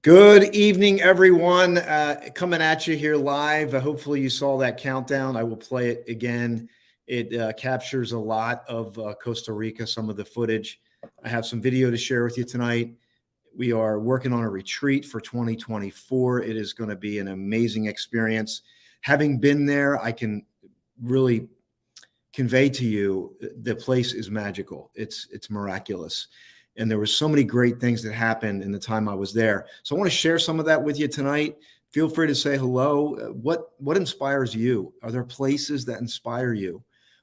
Good evening, everyone. Coming at you here live. Hopefully, you saw that countdown. I will play it again. It captures a lot of Costa Rica, some of the footage. I have some video to share with you tonight. We are working on a retreat for 2024. It is going to be an amazing experience. Having been there, I can really convey to you the place is magical. It's miraculous. And there were so many great things that happened in the time I was there. So I want to share some of that with you tonight. Feel free to say hello. What inspires you? Are there places that inspire you?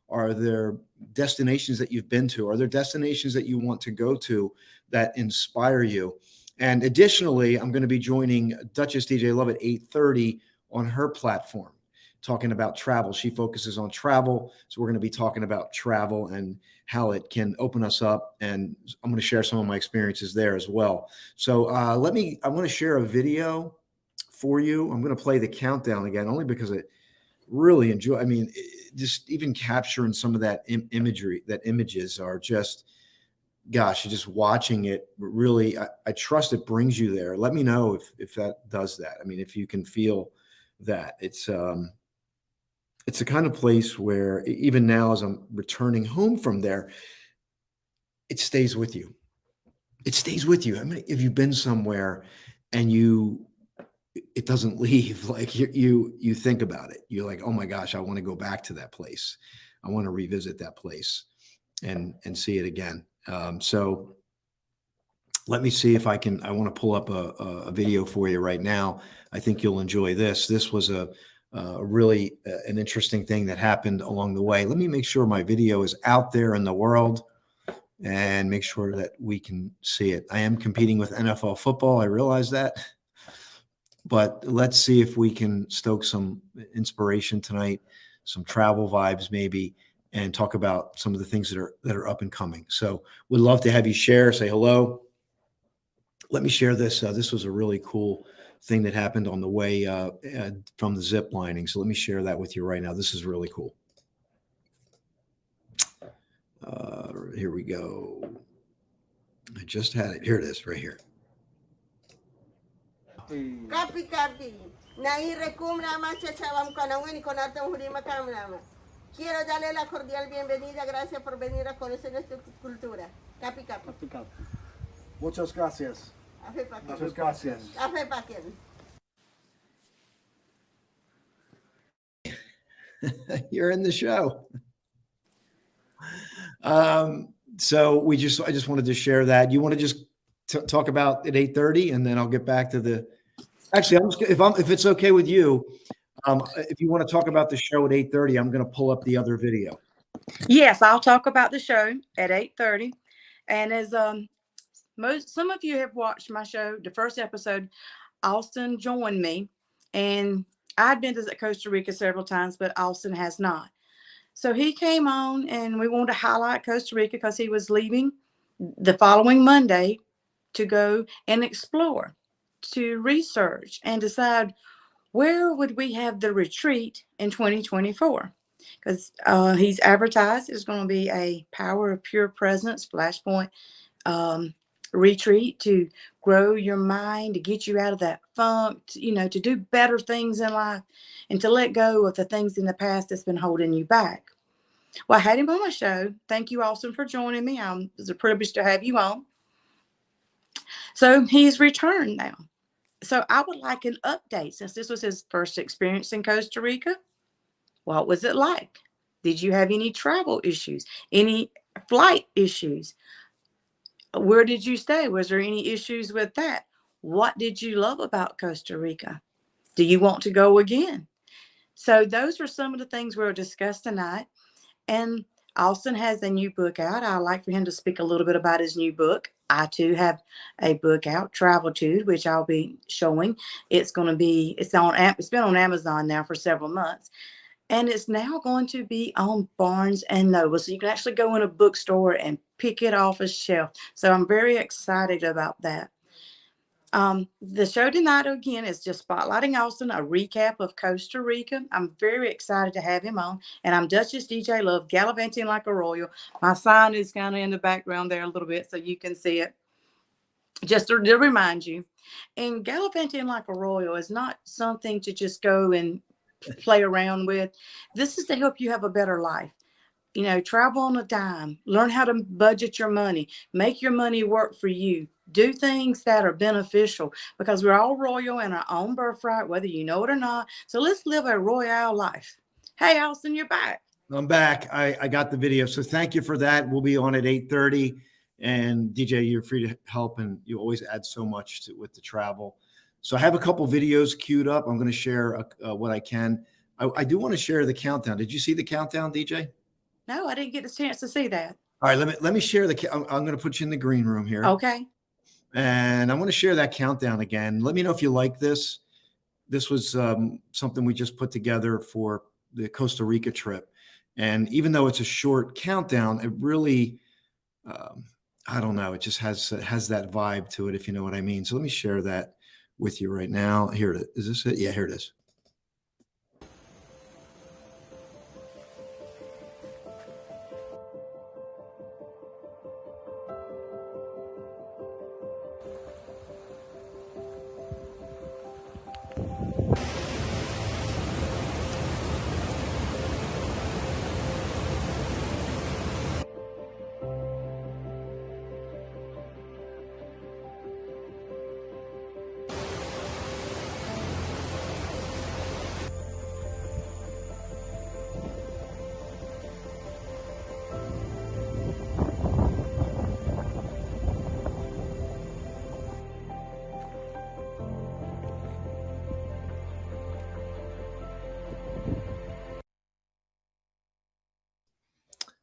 Are there destinations that you've been to? Are there destinations that you want to go to that inspire you? And additionally, I'm going to be joining Duchess DJ Love at 8:30 on her platform, talking about travel. She focuses on travel. So we're going to be talking about travel and how it can open us up. And I'm going to share some of my experiences there as well. So I want to share a video for you. I'm going to play the countdown again, only because I really enjoy, just even capturing some of that imagery, that images are just, gosh, just watching it really, I trust it brings you there. Let me know if that does that. If you can feel that. It's the kind of place where even now, as I'm returning home from there, it stays with you. It stays with you. If you've been somewhere and it doesn't leave, like you think about it. You're like, oh my gosh, I want to go back to that place. I want to revisit that place and see it again. So let me see if I want to pull up a video for you right now. I think you'll enjoy this. This was really an interesting thing that happened along the way. Let me make sure my video is out there in the world and make sure that we can see it. I am competing with NFL football. I realize that, but let's see if we can stoke some inspiration tonight, some travel vibes maybe, and talk about some of the things that are up and coming. So we'd love to have you share, say hello. Let me share this. This was a really cool thing that happened on the way from the zip lining. So let me share that with you right now. This is really cool. Here we go. I just had it. Here it is, right here. Kapi kapi. Nairecum nama chachawam kanawin con arte hurima kamnama. Quiero darle la cordial bienvenida. Gracias por venir a conocer nuestra cultura. Kapi kapi. Capi, capi. Muchas gracias. Muchas gracias. You're in the show. So I just wanted to share that. You want to just talk about at 8:30, and then I'll get back to the. Actually, if it's okay with you, if you want to talk about the show at 8:30, I'm going to pull up the other video. Yes, I'll talk about the show at 8:30, and as some of you have watched my show, the first episode, Austin joined me, and I'd been to Costa Rica several times, but Austin has not. So he came on, and we wanted to highlight Costa Rica because he was leaving the following Monday to go and explore, to research and decide where would we have the retreat in 2024. Because he's advertised it's going to be a Power of Pure Presence Flashpoint retreat to grow your mind, to get you out of that funk, to do better things in life and to let go of the things in the past that's been holding you back. Well, I had him on my show. Thank you, Austin, for joining me. It's a privilege to have you on. So he's returned now. So I would like an update since this was his first experience in Costa Rica. What was it like? Did you have any travel issues? Any flight issues? Where did you stay? Was there any issues with that? What did you love about Costa Rica? Do you want to go again? So those are some of the things we'll discuss tonight. And Austin has a new book out. I'd like for him to speak a little bit about his new book. I too have a book out, Traveltude, which I'll be showing. It's been on Amazon now for several months. And it's now going to be on Barnes and Noble. So you can actually go in a bookstore and pick it off a shelf. So I'm very excited about that. The show tonight, again, is just spotlighting Austin, a recap of Costa Rica. I'm very excited to have him on. And I'm Duchess DJ Love, gallivanting like a royal. My sign is kind of in the background there a little bit so you can see it. just to remind you. And gallivanting like a royal is not something to just go and play around with. This is to help you have a better life. You know, travel on a dime, learn how to budget your money, make your money work for you, do things that are beneficial, because we're all royal in our own birthright, whether you know it or not. So let's live a royal life. Hey, Allison, you're back. I'm back. I got the video. So thank you for that. We'll be on at 8:30. And DJ, you're free to help, and you always add so much with the travel. So I have a couple videos queued up. I'm going to share what I can. I do want to share the countdown. Did you see the countdown, DJ? No, I didn't get a chance to see that. All right, let me share I'm going to put you in the green room here. Okay. And I'm going to share that countdown again. Let me know if you like this. This was something we just put together for the Costa Rica trip. And even though it's a short countdown, it really, I don't know, it just has that vibe to it, if you know what I mean. So let me share that with you right now. Here it is. Is this it? Yeah, here it is.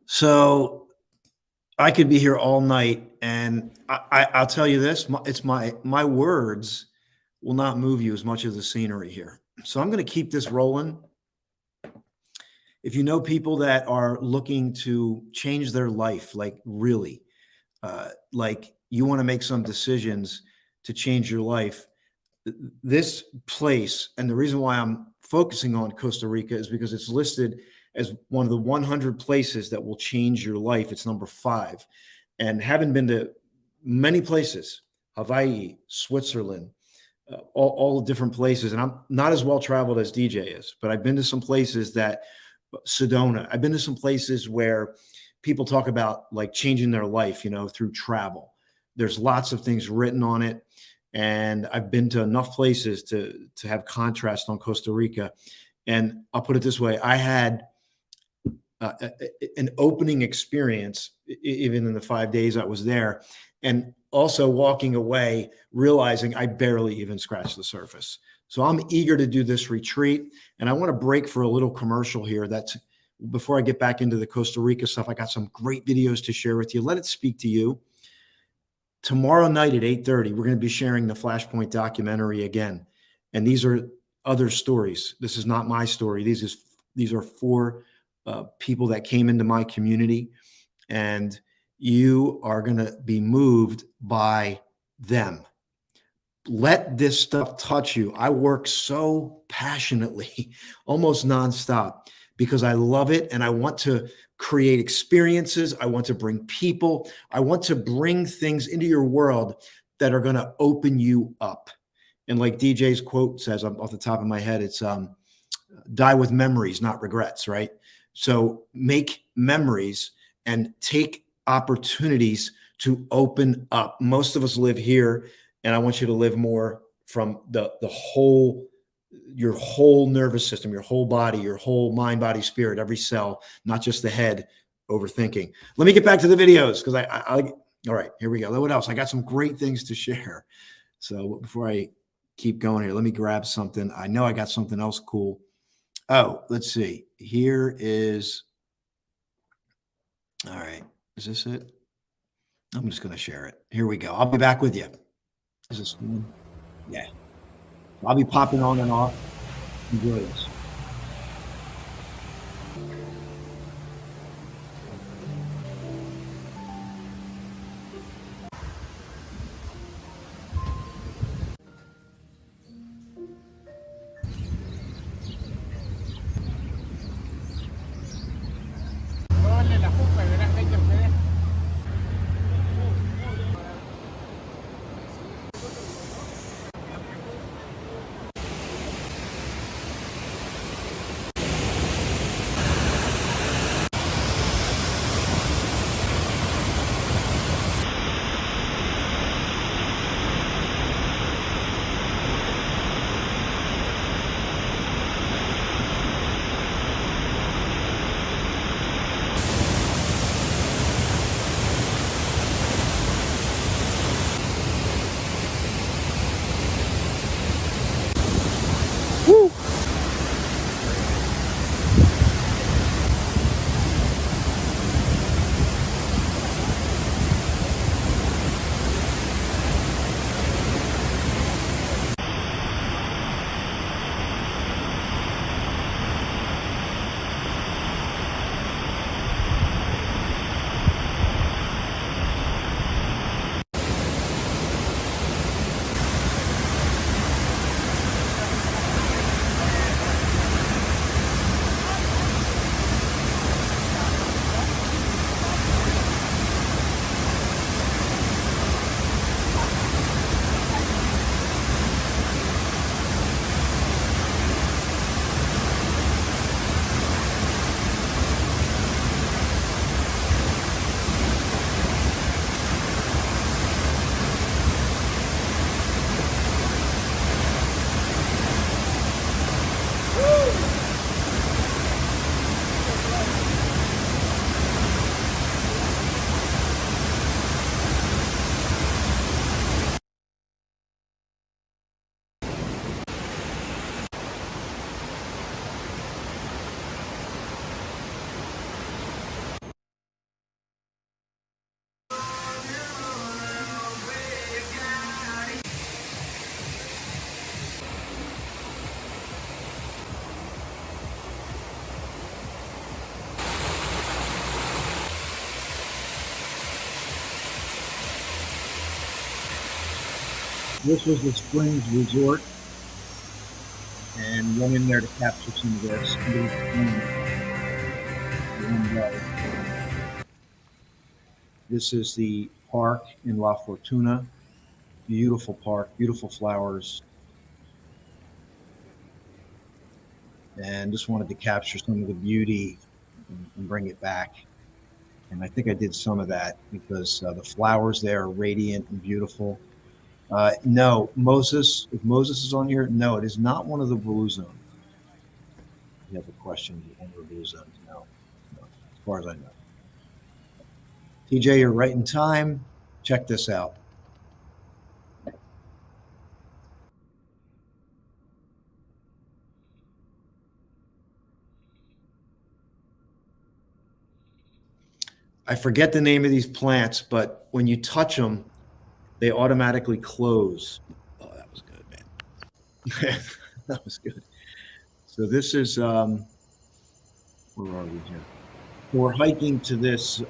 So I could be here all night, and I'll tell you this: it's my words will not move you as much as the scenery here. So I'm going to keep this rolling. If you know people that are looking to change their life, like really, like you want to make some decisions to change your life, this place, and the reason why I'm focusing on Costa Rica is because it's listed as one of the 100 places that will change your life. It's number 5. And having been to many places, Hawaii, Switzerland, all the different places, and I'm not as well traveled as DJ is, but I've been to some places that, Sedona, I've been to some places where people talk about like changing their life, you know, through travel. There's lots of things written on it. And I've been to enough places to have contrast on Costa Rica. And I'll put it this way. I had an opening experience, even in the 5 days I was there, and also walking away, realizing I barely even scratched the surface. So I'm eager to do this retreat, and I want to break for a little commercial here. That's before I get back into the Costa Rica stuff. I got some great videos to share with you. Let it speak to you. Tomorrow night at 8:30, we're going to be sharing the Flashpoint documentary again. And these are other stories. This is not my story. These are 4 people that came into my community, and you are going to be moved by them. Let this stuff touch you. I work so passionately, almost nonstop, because I love it, and I want to create experiences. I want to bring people. I want to bring things into your world that are going to open you up. And like DJ's quote says, off the top of my head, it's die with memories, not regrets, right? So make memories and take opportunities to open up. Most of us live here, and I want you to live more from your whole nervous system, your whole body, your whole mind, body, spirit, every cell, not just the head overthinking. Let me get back to the videos, because all right, here we go. What else? I got some great things to share. So before I keep going here, let me grab something. I know I got something else cool. Oh, let's see. Here is, all right. Is this it? I'm just going to share it. Here we go. I'll be back with you. Is this one? Yeah. I'll be popping on and off. Enjoy this. This was the Springs Resort, and went in there to capture some of this. This is the park in La Fortuna. Beautiful park, beautiful flowers. And just wanted to capture some of the beauty and bring it back. And I think I did some of that because the flowers there are radiant and beautiful. No, Moses, if Moses is on here, no, it is not one of the blue zones. You have a question, one of the blue zones? No, as far as I know. TJ, you're right in time. Check this out. I forget the name of these plants, but when you touch them, they automatically close. Oh, that was good, man. That was good. So this is, where are we here? We're hiking to this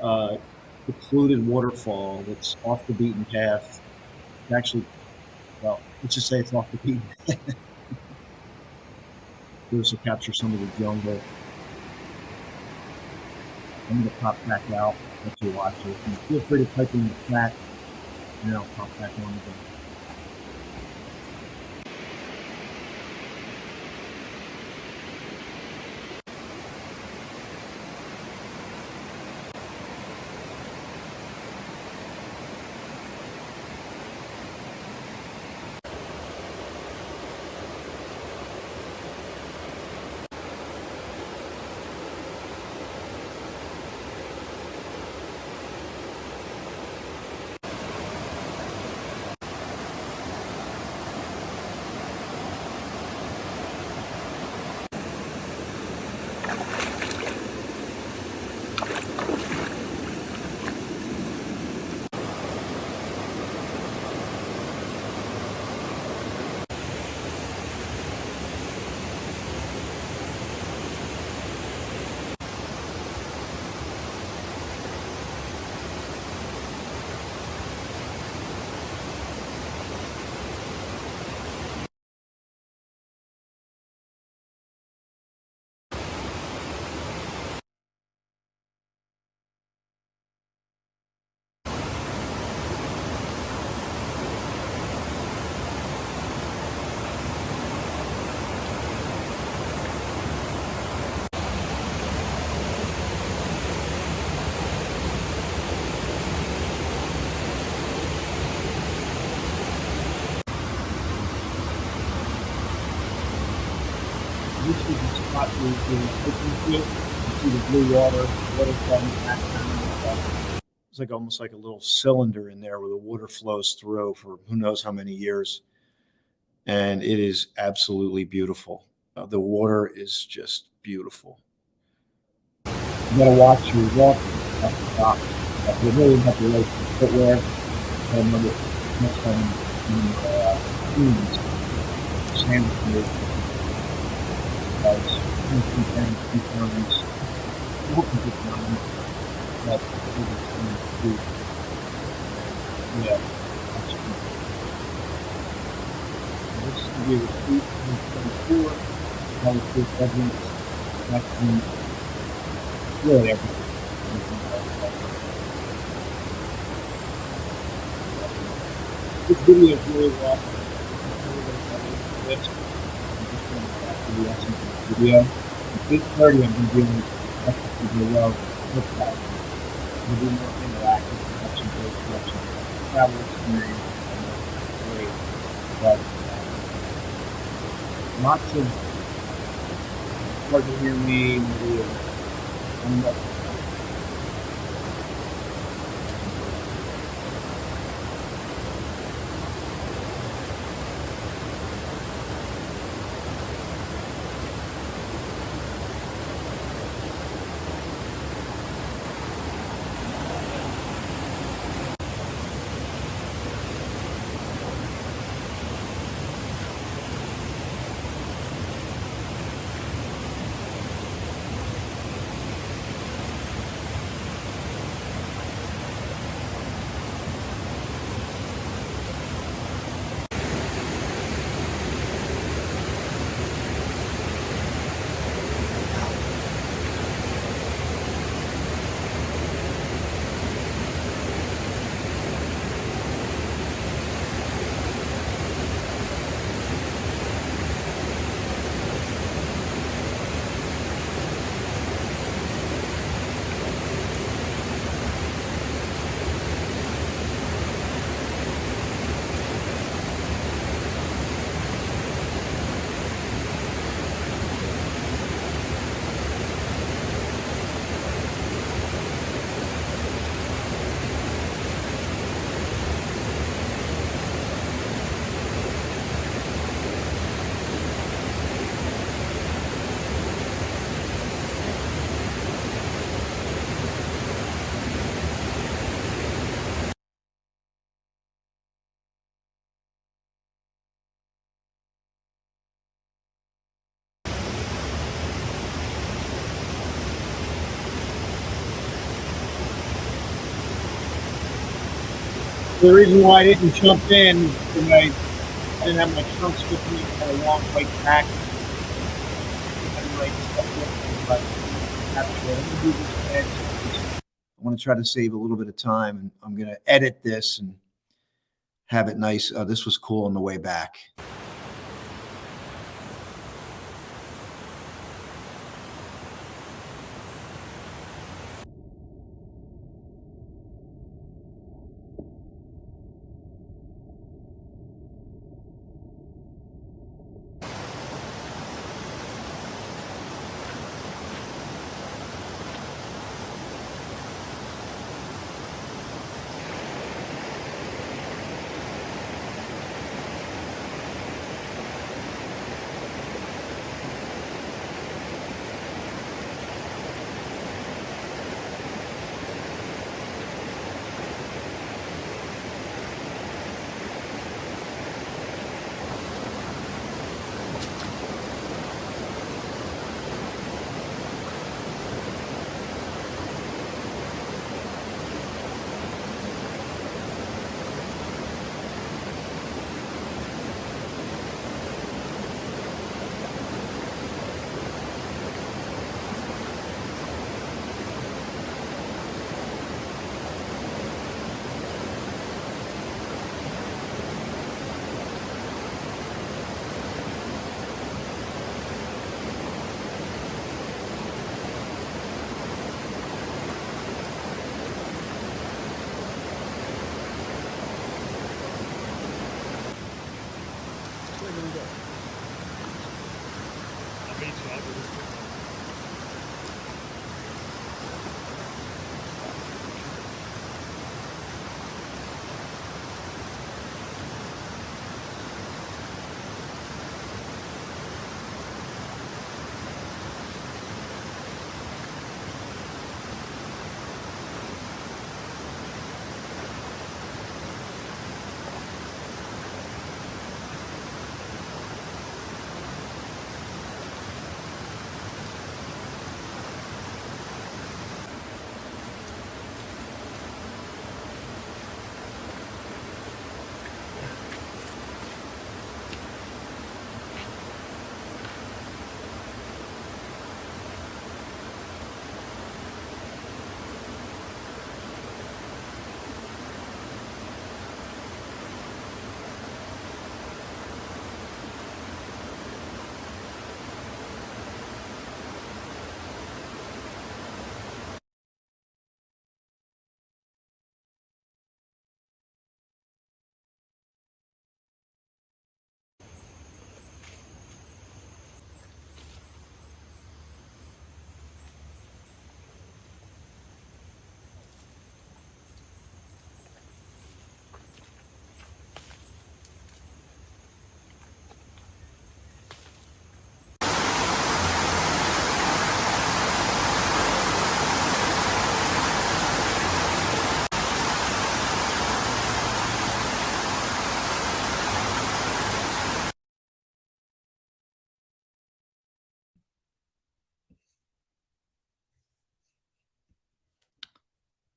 secluded waterfall that's off the beaten path. Actually, well, let's just say it's off the beaten path. This will capture some of the jungle. I'm going to pop back out, let you watch it. And feel free to type in the chat, and then I'll pop back on again. This is the spot where you're hiking to. You see the blue water flow in the background. It's like almost like a little cylinder in there where the water flows through for who knows how many years. And it is absolutely beautiful. The water is just beautiful. You gotta watch your walk at the top. You really have to like footwear. I remember next time in sand guys, two pounds, but yeah, this is going to be a retreat in 2024. That was good evidence. That's really everything. This video is really long. The essence of the video. At 8:30, I'm going to be doing really well. Look at it. It'll be more interactive, have some great collection travel experience, great, but lots of hard to hear me. Maybe The reason why I didn't jump in is because I didn't have my trunks with me. I had a long white pack. But I want to try to save a little bit of time, and I'm going to edit this and have it nice. This was cool on the way back.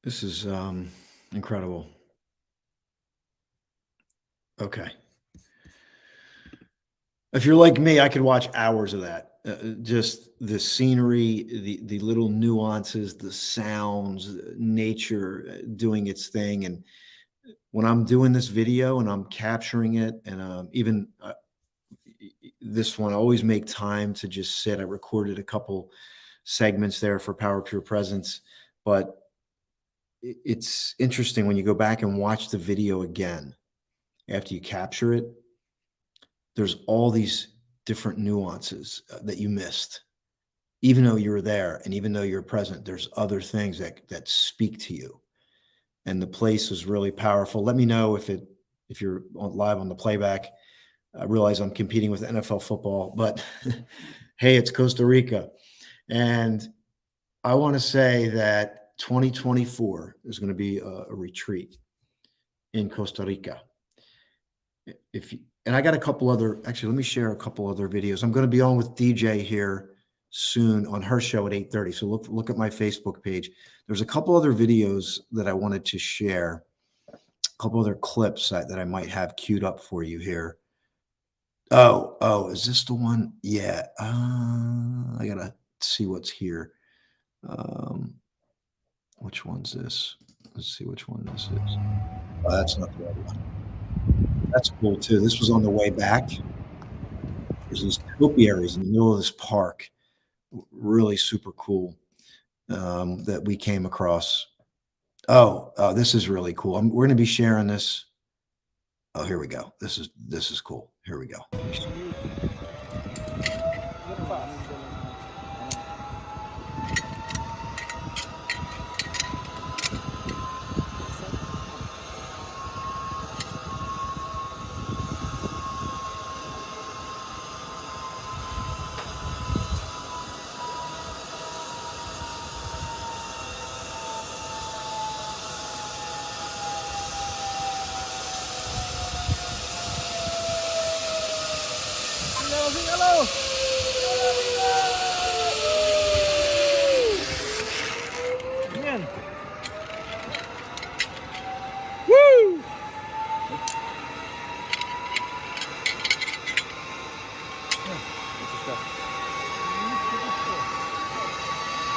This is incredible. Okay. If you're like me, I could watch hours of that. Just the scenery, the little nuances, the sounds, nature doing its thing. And when I'm doing this video and I'm capturing it, and even this one, I always make time to just sit. I recorded a couple segments there for Power Pure Presence, but it's interesting when you go back and watch the video again after you capture it. There's all these different nuances that you missed, even though you were there, and even though you're present. There's other things that speak to you, and the place was really powerful. Let me know if you're live on the playback. I realize I'm competing with NFL football, but hey, it's Costa Rica, and I want to say that 2024 is going to be a retreat in Costa Rica. And I got a couple other, actually, let me share a couple other videos. I'm going to be on with DJ here soon on her show at 8:30. So look at my Facebook page. There's a couple other videos that I wanted to share couple other clips that I might have queued up for you here. Oh, is this the one? Yeah. I gotta see what's here. Which one's this? Let's see which one this is. Oh, that's not the right one. That's cool too. This was on the way back. There's these topiaries in the middle of this park. Really super cool that we came across. Oh, this is really cool. We're going to be sharing this. Oh, here we go. This is cool. Here we go.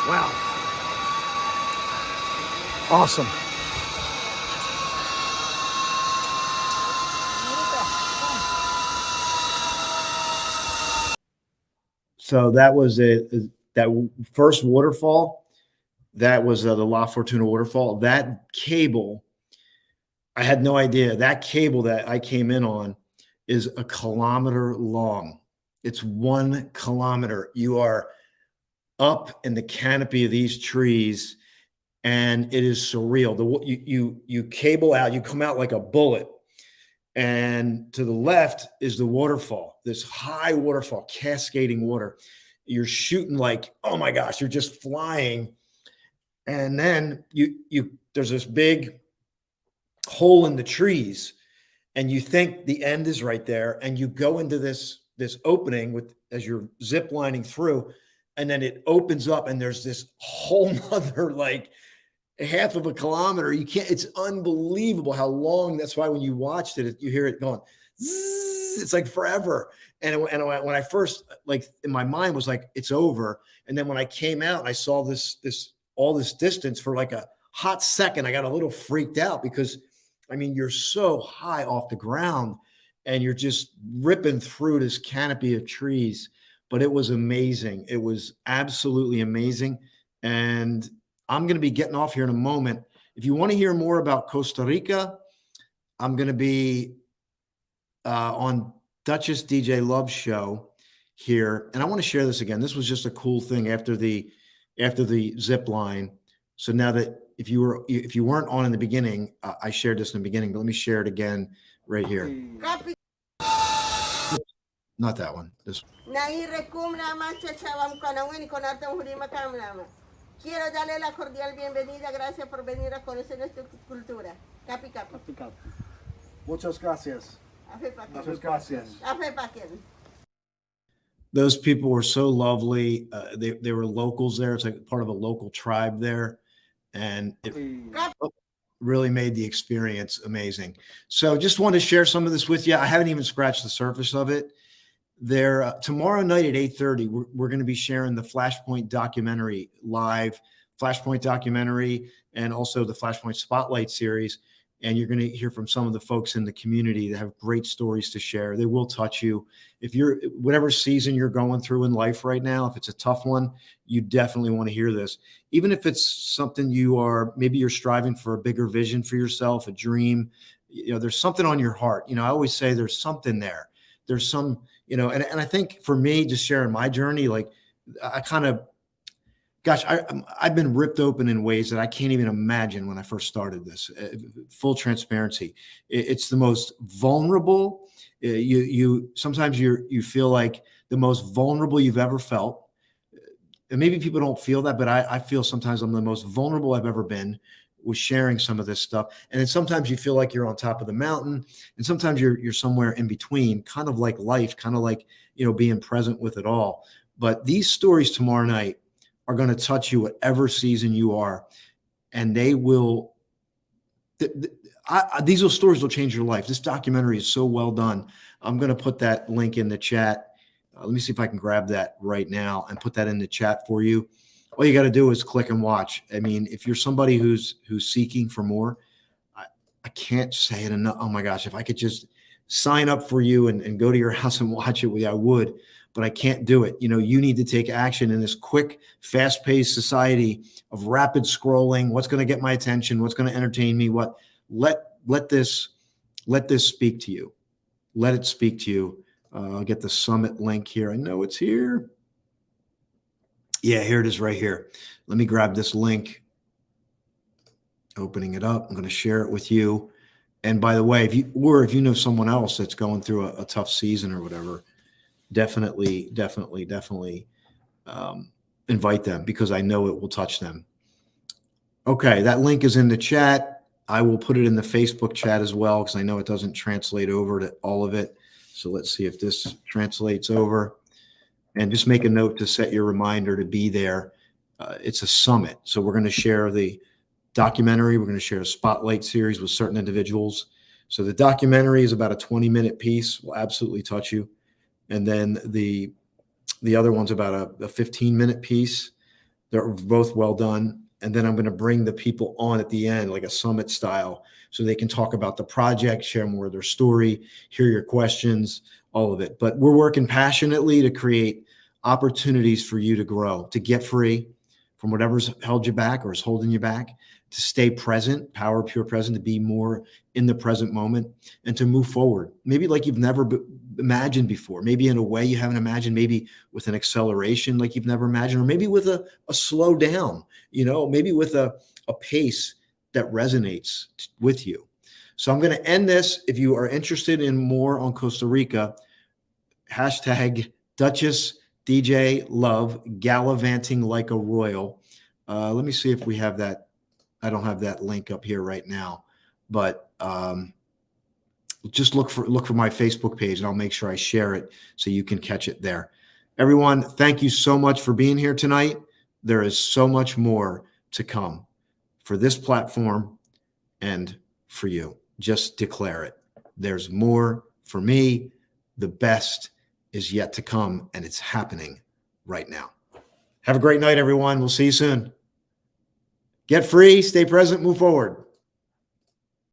Wow. Awesome. So that was that first waterfall. That was the La Fortuna waterfall. That cable, I had no idea. That cable that I came in on is a kilometer long. It's 1 kilometer. You are up in the canopy of these trees, and it is surreal. You cable out, you come out like a bullet, and to the left is the waterfall, this high waterfall, cascading water. You're shooting like, oh my gosh, you're just flying, and then there's this big hole in the trees, and you think the end is right there, and you go into this opening with as you're zip lining through, and then it opens up, and there's this whole nother like half of a kilometer. You can't, it's unbelievable how long. That's why when you watched it, you hear it going, zzz, it's like forever. And when I first, like in my mind was like, it's over. And then when I came out and I saw all this distance for like a hot second, I got a little freaked out because I mean, you're so high off the ground and you're just ripping through this canopy of trees. But it was amazing. It was absolutely amazing. And I'm going to be getting off here in a moment. If you want to hear more about Costa Rica, I'm going to be on Duchess DJ Love's show here. And I want to share this again. This was just a cool thing after the zip line. So now that if you weren't on in the beginning, I shared this in the beginning, but let me share it again right here. Not that one. This Quiero darle la cordial bienvenida. Gracias por venir a conocer nuestra cultura. Capi, capi. Capi, capi. Muchas gracias. Muchas gracias. Those people were so lovely. They were locals there. It's like part of a local tribe there. And it really made the experience amazing. So just wanted to share some of this with you. I haven't even scratched the surface of it. There tomorrow night at 8:30, we're going to be sharing the Flashpoint documentary live, Flashpoint documentary, and also the Flashpoint Spotlight series. And you're going to hear from some of the folks in the community that have great stories to share. They will touch you. If you're whatever season you're going through in life right now, if it's a tough one, you definitely want to hear this. Even if it's something maybe you're striving for a bigger vision for yourself, a dream, there's something on your heart. I always say there's something there. There's some, and I think for me, just sharing my journey, like I kind of, gosh, I've been ripped open in ways that I can't even imagine when I first started this. Full transparency. It's the most vulnerable. Sometimes you feel like the most vulnerable you've ever felt. And maybe people don't feel that, but I feel sometimes I'm the most vulnerable I've ever been with sharing some of this stuff. And then sometimes you feel like you're on top of the mountain, and sometimes you're somewhere in between, kind of like life, kind of like, being present with it all. But these stories tomorrow night are going to touch you whatever season you are, and they will These little stories will change your life. This documentary is so well done. I'm going to put that link in the chat. Let me see if I can grab that right now and put that in the chat for you. All you got to do is click and watch. I mean, if you're somebody who's seeking for more, I can't say it enough. Oh my gosh, if I could just sign up for you and go to your house and watch it with you, I would, but I can't do it. You know, you need to take action in this quick, fast-paced society of rapid scrolling. What's going to get my attention? What's going to entertain me? Let this speak to you. Let it speak to you. I'll get the summit link here. I know it's here. Yeah, here it is right here. Let me grab this link. Opening it up. I'm going to share it with you. And by the way, if you know someone else that's going through a tough season or whatever, definitely invite them, because I know it will touch them. Okay, that link is in the chat. I will put it in the Facebook chat as well, because I know it doesn't translate over to all of it. So let's see if this translates over. And just make a note to set your reminder to be there. It's a summit. So we're going to share the documentary. We're going to share a spotlight series with certain individuals. So the documentary is about a 20-minute piece. Will absolutely touch you. And then the other one's about a 15-minute piece. They're both well done. And then I'm going to bring the people on at the end, like a summit style, so they can talk about the project, share more of their story, hear your questions, all of it. But we're working passionately to create opportunities for you to grow, to get free from whatever's held you back or is holding you back, to stay present, power pure present, to be more in the present moment, and to move forward. Maybe like you've never imagined before, maybe in a way you haven't imagined, maybe with an acceleration like you've never imagined, or maybe with a slow down, maybe with a pace that resonates with you. So I'm going to end this. If you are interested in more on Costa Rica, hashtag Duchess DJ Love, gallivanting like a royal. Let me see if we have that. I don't have that link up here right now, but just look for my Facebook page, and I'll make sure I share it so you can catch it there. Everyone, thank you so much for being here tonight. There is so much more to come for this platform and for you. Just declare it. There's more for me. The best is yet to come, and it's happening right now. Have a great night, everyone. We'll see you soon. Get free, stay present, move forward.